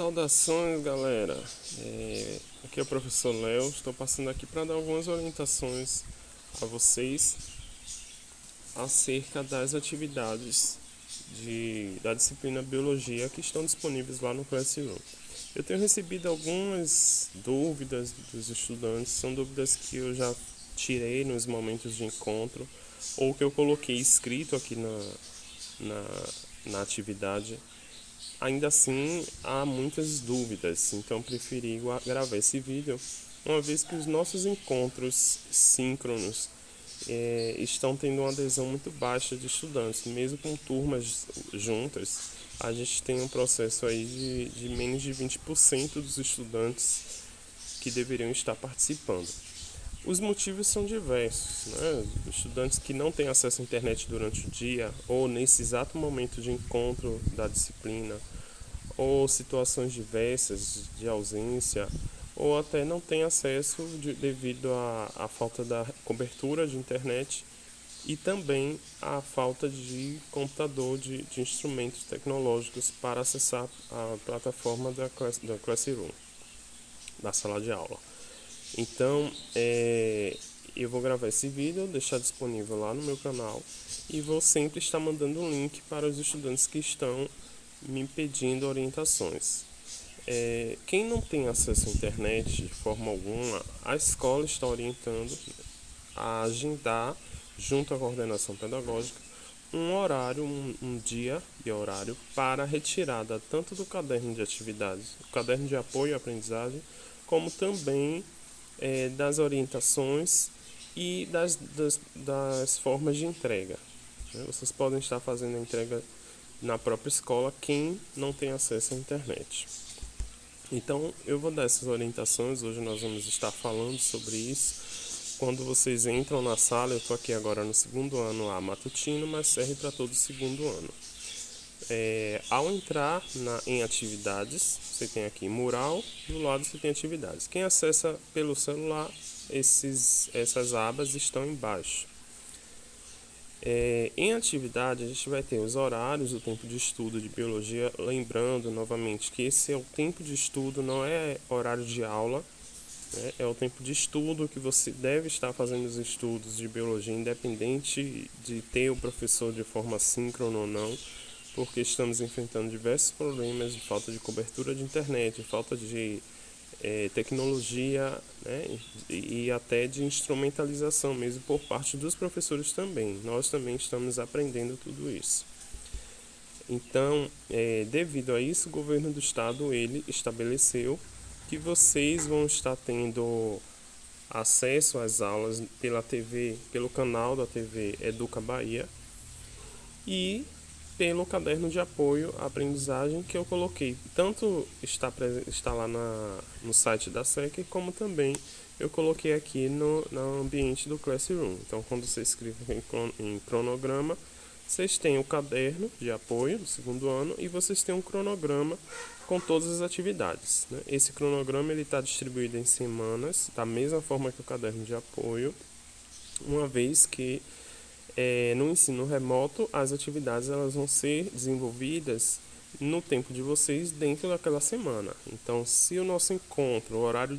Saudações, galera. Aqui é o professor Léo. Estou passando aqui para dar algumas orientações a vocês acerca das atividades da disciplina Biologia que estão disponíveis lá no Classroom. Eu tenho recebido algumas dúvidas dos estudantes, são dúvidas que eu já tirei nos momentos de encontro ou que eu coloquei escrito aqui na atividade. Ainda assim, há muitas dúvidas, então preferi gravar esse vídeo, uma vez que os nossos encontros síncronos estão tendo uma adesão muito baixa de estudantes, mesmo com turmas juntas. A gente tem um processo aí de menos de 20% dos estudantes que deveriam estar participando. Os motivos são diversos, né? Estudantes que não têm acesso à internet durante o dia ou nesse exato momento de encontro da disciplina, ou situações diversas de ausência, ou até não têm acesso devido à falta da cobertura de internet e também à falta de computador, de instrumentos tecnológicos para acessar a plataforma da Classroom, da sala de aula. Então, eu vou gravar esse vídeo, deixar disponível lá no meu canal e vou sempre estar mandando um link para os estudantes que estão me pedindo orientações. Quem não tem acesso à internet de forma alguma, a escola está orientando a agendar, junto à coordenação pedagógica, um horário, um dia e horário para retirada tanto do caderno de atividades, o caderno de apoio à aprendizagem, como também das orientações e das formas de entrega. Vocês podem estar fazendo a entrega na própria escola quem não tem acesso à internet. Então eu vou dar essas orientações, hoje nós vamos estar falando sobre isso. Quando vocês entram na sala, eu estou aqui agora no segundo ano lá matutino, mas serve para todo o segundo ano. Ao entrar em atividades, você tem aqui mural, do lado você tem atividades. Quem acessa pelo celular, essas abas estão embaixo. Em atividade, a gente vai ter os horários, o tempo de estudo de biologia, lembrando novamente que esse é o tempo de estudo, não é horário de aula, né? É o tempo de estudo que você deve estar fazendo os estudos de biologia, independente de ter o professor de forma síncrona ou não, porque estamos enfrentando diversos problemas de falta de cobertura de internet, de falta de tecnologia, né, e até de instrumentalização mesmo por parte dos professores também. Nós também estamos aprendendo tudo isso. Então, devido a isso, o governo do estado ele estabeleceu que vocês vão estar tendo acesso às aulas pela TV, pelo canal da TV Educa Bahia e pelo caderno de apoio à aprendizagem que eu coloquei. Tanto está lá no site da SEC, como também eu coloquei aqui no ambiente do Classroom. Então, quando você escreve em cronograma, vocês têm o caderno de apoio do segundo ano e vocês têm um cronograma com todas as atividades, né? Esse cronograma está distribuído em semanas, da mesma forma que o caderno de apoio, uma vez que no ensino remoto, as atividades elas vão ser desenvolvidas no tempo de vocês dentro daquela semana. Então, se o nosso encontro,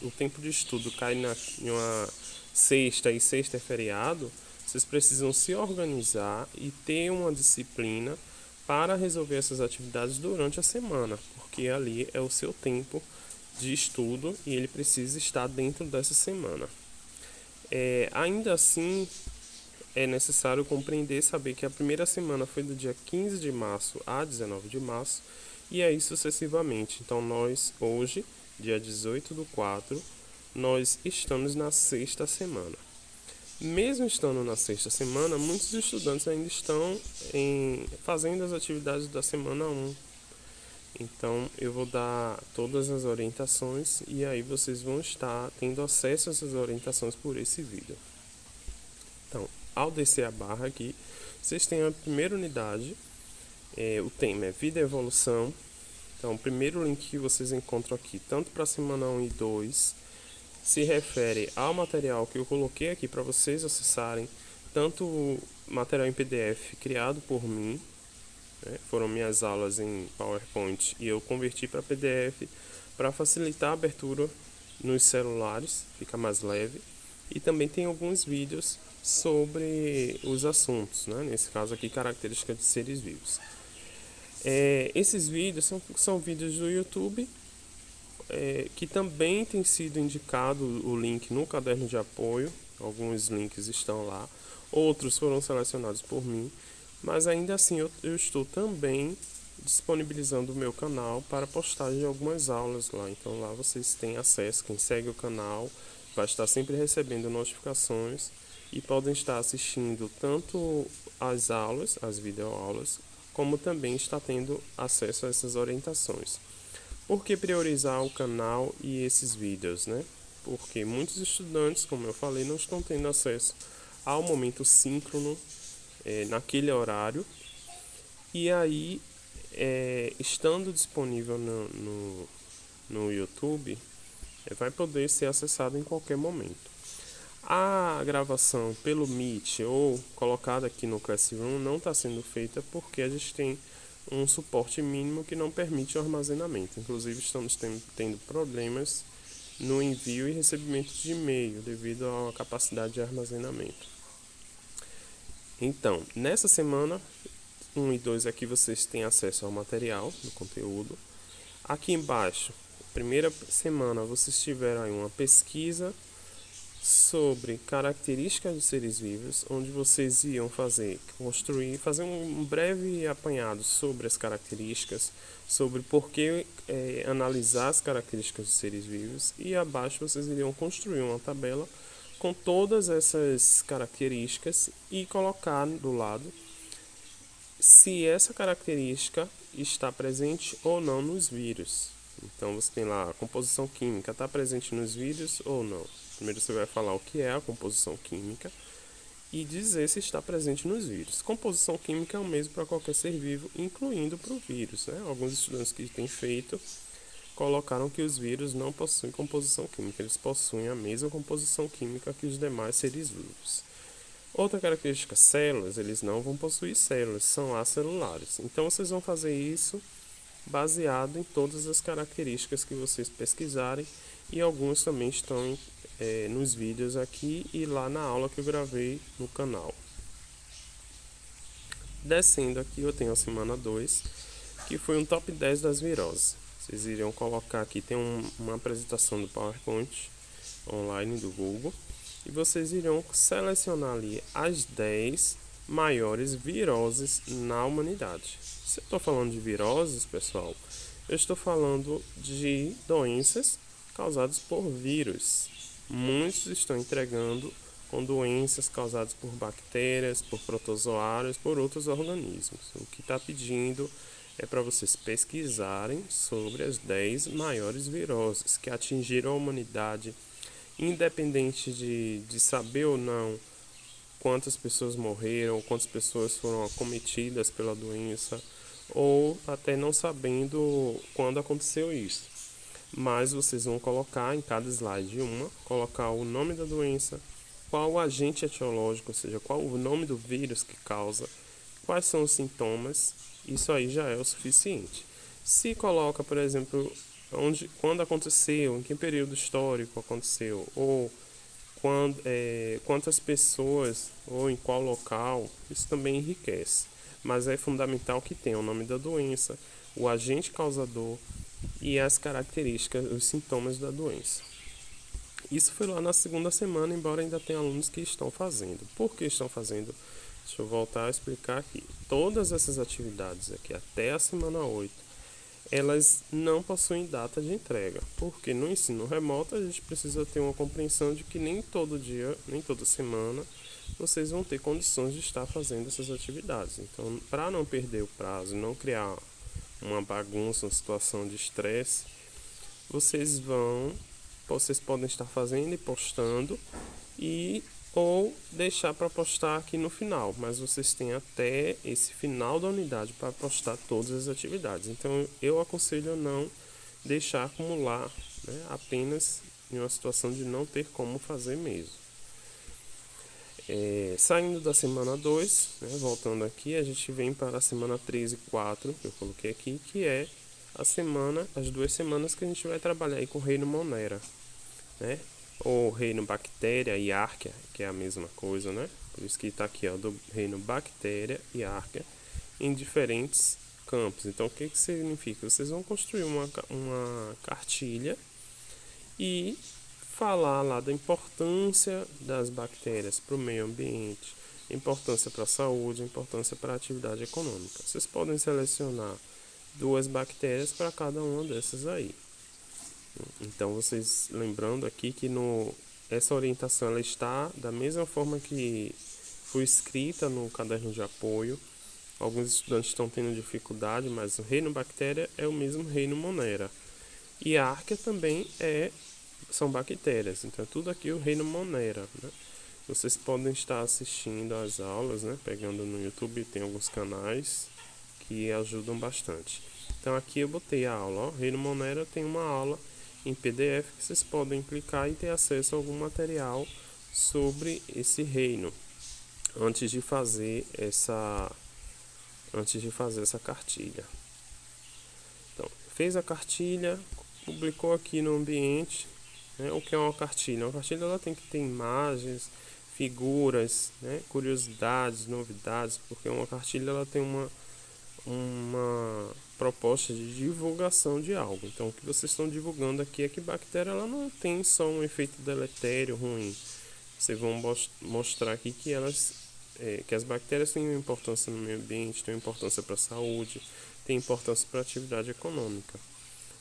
o tempo de estudo cai em uma sexta e sexta é feriado, vocês precisam se organizar e ter uma disciplina para resolver essas atividades durante a semana, porque ali é o seu tempo de estudo e ele precisa estar dentro dessa semana. Ainda assim, é necessário compreender e saber que a primeira semana foi do dia 15 de março a 19 de março e aí sucessivamente. Então nós hoje, dia 18/4, nós estamos na sexta semana. Mesmo estando na sexta semana, muitos estudantes ainda estão fazendo as atividades da semana 1. Então eu vou dar todas as orientações e aí vocês vão estar tendo acesso a essas orientações por esse vídeo. Então, ao descer a barra aqui, vocês têm a primeira unidade, o tema é Vida e Evolução. Então, o primeiro link que vocês encontram aqui, tanto para a semana 1 e 2, se refere ao material que eu coloquei aqui para vocês acessarem, tanto o material em PDF criado por mim, né? Foram minhas aulas em PowerPoint e eu converti para PDF para facilitar a abertura nos celulares, fica mais leve. E também tem alguns vídeos sobre os assuntos, né? Nesse caso aqui, características de seres vivos. Esses vídeos são vídeos do YouTube, que também tem sido indicado o link no caderno de apoio. Alguns links estão lá, outros foram selecionados por mim, mas ainda assim eu estou também disponibilizando o meu canal para postagem de algumas aulas lá. Então lá vocês têm acesso, quem segue o canal vai estar sempre recebendo notificações e podem estar assistindo tanto as aulas, as videoaulas, como também está tendo acesso a essas orientações. Por que priorizar o canal e esses vídeos, né? Porque muitos estudantes, como eu falei, não estão tendo acesso ao momento síncrono naquele horário. E aí, estando disponível no YouTube, vai poder ser acessado em qualquer momento. A gravação pelo Meet ou colocada aqui no Classroom não está sendo feita porque a gente tem um suporte mínimo que não permite o armazenamento. Inclusive estamos tendo problemas no envio e recebimento de e-mail devido à capacidade de armazenamento. Então, nessa semana 1 e 2 aqui vocês têm acesso ao material, do conteúdo. Aqui embaixo, primeira semana, vocês tiveram aí uma pesquisa sobre características dos seres vivos, onde vocês iam fazer um breve apanhado sobre as características, sobre por que analisar as características dos seres vivos, e abaixo vocês iriam construir uma tabela com todas essas características e colocar do lado se essa característica está presente ou não nos vírus. Então você tem lá a composição química, está presente nos vírus ou não. Primeiro você vai falar o que é a composição química e dizer se está presente nos vírus. Composição química é o mesmo para qualquer ser vivo, incluindo para o vírus, né? Alguns estudantes que têm feito colocaram que os vírus não possuem composição química, eles possuem a mesma composição química que os demais seres vivos. Outra característica, células, eles não vão possuir células, são acelulares. Então vocês vão fazer isso baseado em todas as características que vocês pesquisarem, e algumas também estão nos vídeos aqui e lá na aula que eu gravei no canal. Descendo aqui eu tenho a semana 2, que foi um top 10 das viroses. Vocês iriam colocar aqui, tem uma apresentação do PowerPoint online do Google, e vocês irão selecionar ali as 10 maiores viroses na humanidade. Se eu estou falando de viroses, pessoal, eu estou falando de doenças causadas por vírus. Muitos estão entregando com doenças causadas por bactérias, por protozoários, por outros organismos. O que está pedindo é para vocês pesquisarem sobre as 10 maiores viroses que atingiram a humanidade, independente de saber ou não quantas pessoas morreram, quantas pessoas foram acometidas pela doença, ou até não sabendo quando aconteceu isso. Mas vocês vão colocar em cada slide colocar o nome da doença, qual o agente etiológico, ou seja, qual o nome do vírus que causa, quais são os sintomas. Isso aí já é o suficiente. Se coloca, por exemplo, quando aconteceu, em que período histórico aconteceu, ou quantas pessoas, ou em qual local, isso também enriquece. Mas é fundamental que tenha o nome da doença, o agente causador e as características, os sintomas da doença. Isso foi lá na segunda semana, embora ainda tenha alunos que estão fazendo. Por que estão fazendo? Deixa eu voltar a explicar aqui. Todas essas atividades aqui, até a semana 8, elas não possuem data de entrega, porque no ensino remoto a gente precisa ter uma compreensão de que nem todo dia, nem toda semana, vocês vão ter condições de estar fazendo essas atividades. Então, para não perder o prazo, não criar uma bagunça, uma situação de estresse, vocês podem estar fazendo e postando, ou deixar para postar aqui no final, mas vocês têm até esse final da unidade para postar todas as atividades. Então eu aconselho a não deixar acumular, né, apenas em uma situação de não ter como fazer mesmo. Saindo da semana 2, né, voltando aqui, a gente vem para a semana 3 e 4, que eu coloquei aqui, que é as 2 semanas que a gente vai trabalhar aí com o reino Monera, né? Ou reino Bactéria e Arquea, que é a mesma coisa, né? Por isso que está aqui, ó, do reino Bactéria e Arquea, em diferentes campos. Então, o que significa? Vocês vão construir uma cartilha e falar lá da importância das bactérias para o meio ambiente, importância para a saúde, importância para a atividade econômica. Vocês podem selecionar 2 bactérias para cada uma dessas aí. Então, vocês lembrando aqui que essa orientação ela está da mesma forma que foi escrita no caderno de apoio. Alguns estudantes estão tendo dificuldade, mas o reino bactéria é o mesmo reino Monera. E a Arquea também são bactérias, então é tudo aqui o reino Monera, né? Vocês podem estar assistindo às aulas, né? Pegando no YouTube, tem alguns canais que ajudam bastante. Então aqui eu botei a aula, ó, Reino Monera tem uma aula em PDF que vocês podem clicar e ter acesso a algum material sobre esse reino antes de fazer essa cartilha. Então, fez a cartilha, publicou aqui no ambiente, né? O que é uma cartilha? Uma cartilha ela tem que ter imagens, figuras, né? Curiosidades, novidades, porque uma cartilha ela tem uma proposta de divulgação de algo. Então, o que vocês estão divulgando aqui é que bactéria ela não tem só um efeito deletério ruim. Vocês vão mostrar aqui que que as bactérias têm uma importância no meio ambiente, têm uma importância para a saúde, têm importância para a atividade econômica.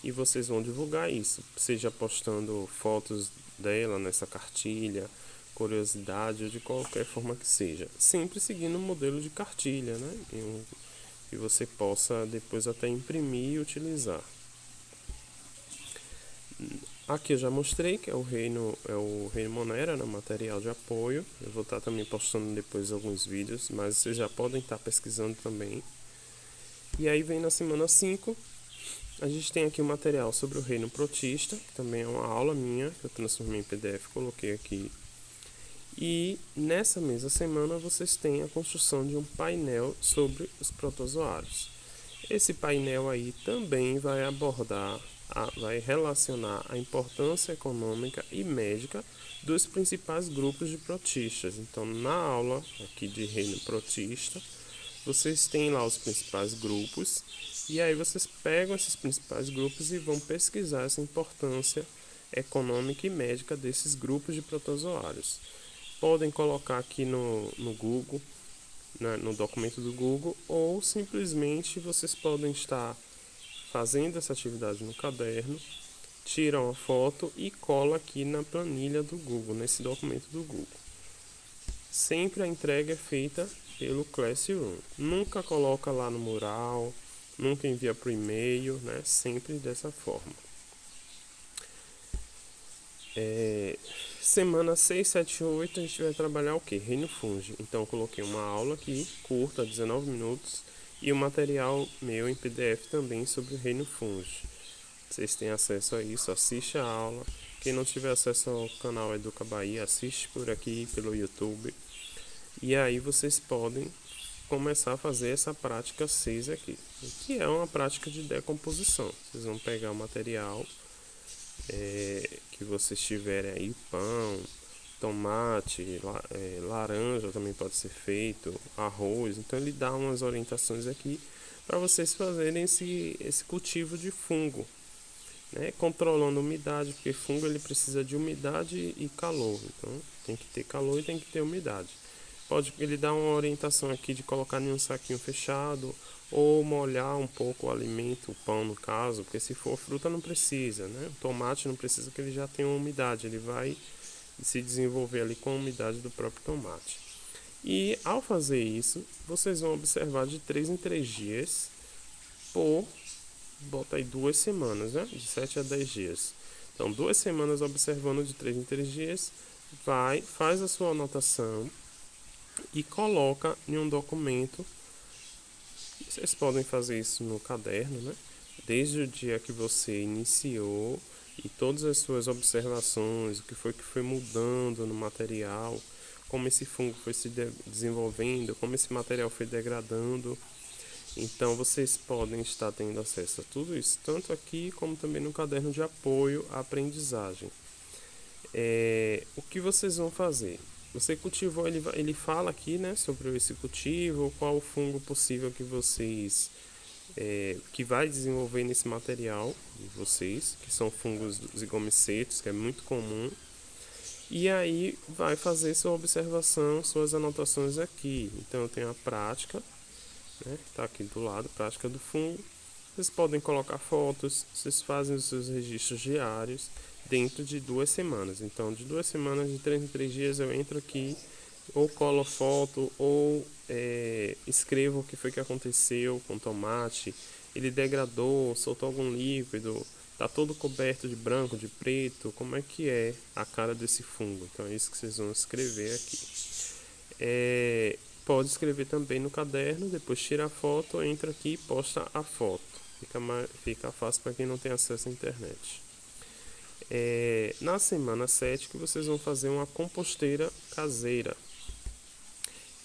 E vocês vão divulgar isso, seja postando fotos dela nessa cartilha, curiosidade ou de qualquer forma que seja, sempre seguindo o modelo de cartilha, né? Que você possa depois até imprimir e utilizar. Aqui eu já mostrei que é o reino Monera, né, material de apoio. Eu vou estar também postando depois alguns vídeos, mas vocês já podem estar pesquisando também. E aí vem na semana 5, a gente tem aqui o material sobre o reino protista, que também é uma aula minha, que eu transformei em PDF e coloquei aqui. E nessa mesma semana vocês têm a construção de um painel sobre os protozoários. Esse painel aí também vai vai relacionar a importância econômica e médica dos principais grupos de protistas. Então, na aula aqui de reino protista, vocês têm lá os principais grupos e aí vocês pegam esses principais grupos e vão pesquisar essa importância econômica e médica desses grupos de protozoários. Podem colocar aqui no Google, no documento do Google, ou simplesmente vocês podem estar fazendo essa atividade no caderno, tira uma foto e cola aqui na planilha do Google, nesse documento do Google. Sempre a entrega é feita pelo Classroom. Nunca coloca lá no mural, nunca envia por e-mail, né? Sempre dessa forma. Semana 6, 7 e 8 a gente vai trabalhar o que? Reino Fungi. Então eu coloquei uma aula aqui, curta, 19 minutos, e o material meu em PDF também sobre o Reino Fungi. Vocês têm acesso a isso, assiste a aula. Quem não tiver acesso ao canal Educa Bahia, assiste por aqui pelo YouTube. E aí vocês podem começar a fazer essa prática 6 aqui, que é uma prática de decomposição. Vocês vão pegar o material que vocês tiverem aí, pão, tomate, laranja também pode ser feito, arroz. Então ele dá umas orientações aqui para vocês fazerem esse cultivo de fungo, né? Controlando a umidade, porque fungo ele precisa de umidade e calor. Então tem que ter calor e tem que ter umidade. Ele dá uma orientação aqui de colocar em um saquinho fechado ou molhar um pouco o alimento, o pão no caso, porque se for fruta não precisa, né? O tomate não precisa, que ele já tem uma umidade, ele vai se desenvolver ali com a umidade do próprio tomate. E ao fazer isso, vocês vão observar de 3 em 3 dias bota aí 2 semanas, né? De 7 a 10 dias. Então 2 semanas observando de 3 em 3 dias, faz a sua anotação e coloca em um documento. Vocês podem fazer isso no caderno, né? Desde o dia que você iniciou e todas as suas observações, o que foi mudando no material, como esse fungo foi se desenvolvendo, como esse material foi degradando. Então vocês podem estar tendo acesso a tudo isso, tanto aqui como também no caderno de apoio à aprendizagem. O que vocês vão fazer? Você cultivou, ele fala aqui, né, sobre esse cultivo, qual o fungo possível que vocês que vai desenvolver nesse material de vocês, que são fungos zigomicetos, que é muito comum. E aí vai fazer sua observação, suas anotações aqui. Então eu tenho a prática, né, tá aqui do lado, prática do fungo. Vocês podem colocar fotos, vocês fazem os seus registros diários dentro de 2 semanas. Então, de 2 semanas, de 3 em 3 dias, eu entro aqui, ou colo foto, ou escrevo o que foi que aconteceu com o tomate. Ele degradou, soltou algum líquido, tá todo coberto de branco, de preto. Como é que é a cara desse fungo? Então, é isso que vocês vão escrever aqui. Pode escrever também no caderno, depois tira a foto, entra aqui e posta a foto. Fica fácil para quem não tem acesso à internet. Na semana 7 que vocês vão fazer uma composteira caseira.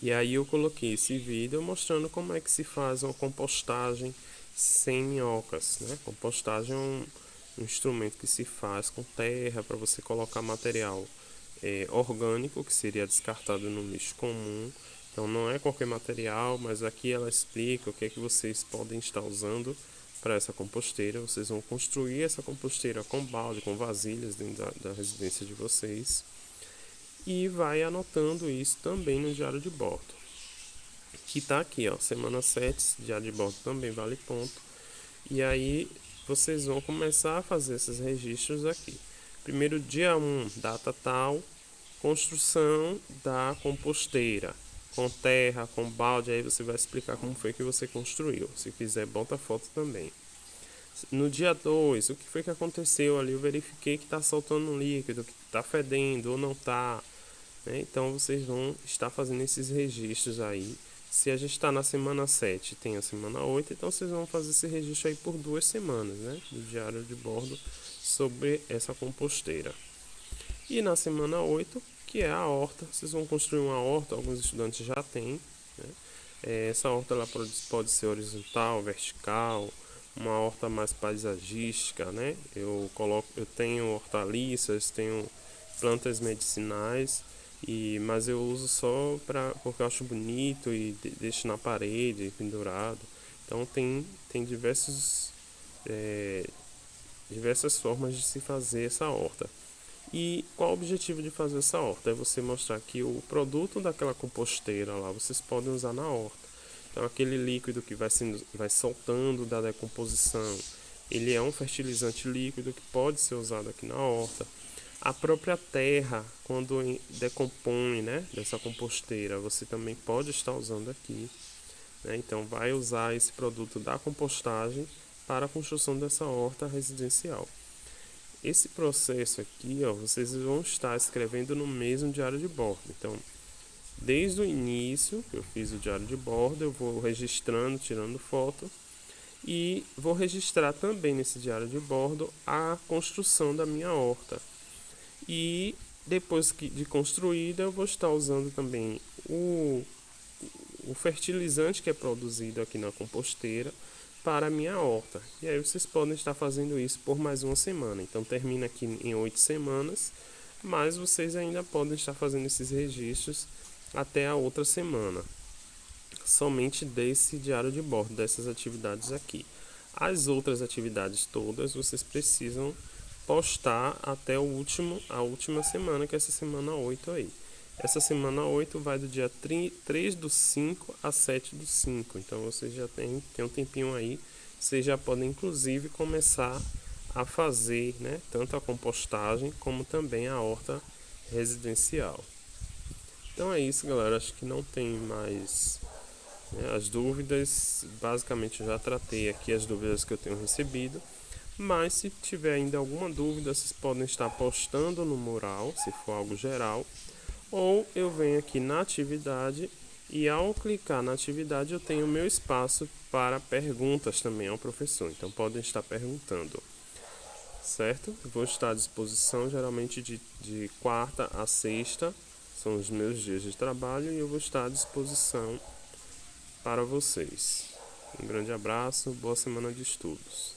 E aí eu coloquei esse vídeo mostrando como é que se faz uma compostagem sem minhocas, né? Compostagem é um instrumento que se faz com terra para você colocar material orgânico, que seria descartado no lixo comum. Então não é qualquer material, mas aqui ela explica o que é que vocês podem estar usando para essa composteira. Vocês vão construir essa composteira com balde, com vasilhas dentro da residência de vocês. E vai anotando isso também no diário de bordo. Que está aqui, ó, semana 7, diário de bordo também vale ponto. E aí vocês vão começar a fazer esses registros aqui. Primeiro, dia 1, data tal, construção da composteira. Com terra, com balde, aí você vai explicar como foi que você construiu. Se quiser, bota foto também. No dia 2, o que foi que aconteceu ali? Eu verifiquei que está soltando um líquido, que está fedendo ou não está. Né? Então vocês vão estar fazendo esses registros aí. Se a gente está na semana 7, tem a semana 8, então vocês vão fazer esse registro aí por 2 semanas, né? Do diário de bordo sobre essa composteira. E na semana 8, que é a horta, vocês vão construir uma horta, alguns estudantes já têm, né? Essa horta ela pode ser horizontal, vertical, uma horta mais paisagística, né? Eu tenho hortaliças, tenho plantas medicinais, mas eu uso só porque eu acho bonito e deixo na parede, pendurado. Então tem diversas formas de se fazer essa horta. E qual o objetivo de fazer essa horta? É você mostrar que o produto daquela composteira lá, vocês podem usar na horta. Então aquele líquido que vai soltando da decomposição, ele é um fertilizante líquido que pode ser usado aqui na horta. A própria terra, quando decompõe, né, dessa composteira, você também pode estar usando aqui. Né? Então vai usar esse produto da compostagem para a construção dessa horta residencial. Esse processo aqui, ó, vocês vão estar escrevendo no mesmo diário de bordo. Então, desde o início que eu fiz o diário de bordo, eu vou registrando, tirando foto, e vou registrar também nesse diário de bordo a construção da minha horta. E depois de construída, eu vou estar usando também o fertilizante que é produzido aqui na composteira para a minha horta. E aí vocês podem estar fazendo isso por mais uma semana. Então termina aqui em 8 semanas, mas vocês ainda podem estar fazendo esses registros até a outra semana. Somente desse diário de bordo, dessas atividades aqui. As outras atividades todas vocês precisam postar até a última semana, que é essa semana 8 aí. Essa semana 8 vai do dia 3 do 5 a 7 do 5. Então vocês já tem um tempinho aí. Vocês já podem inclusive começar a fazer, né, tanto a compostagem como também a horta residencial. Então é isso, galera. Acho que não tem mais, né, as dúvidas. Basicamente eu já tratei aqui as dúvidas que eu tenho recebido. Mas se tiver ainda alguma dúvida, vocês podem estar postando no mural, se for algo geral. Ou eu venho aqui na atividade e ao clicar na atividade eu tenho o meu espaço para perguntas também ao professor. Então podem estar perguntando, certo? Vou estar à disposição geralmente de quarta a sexta, São os meus dias de trabalho e eu vou estar à disposição para vocês. Um grande abraço, boa semana de estudos.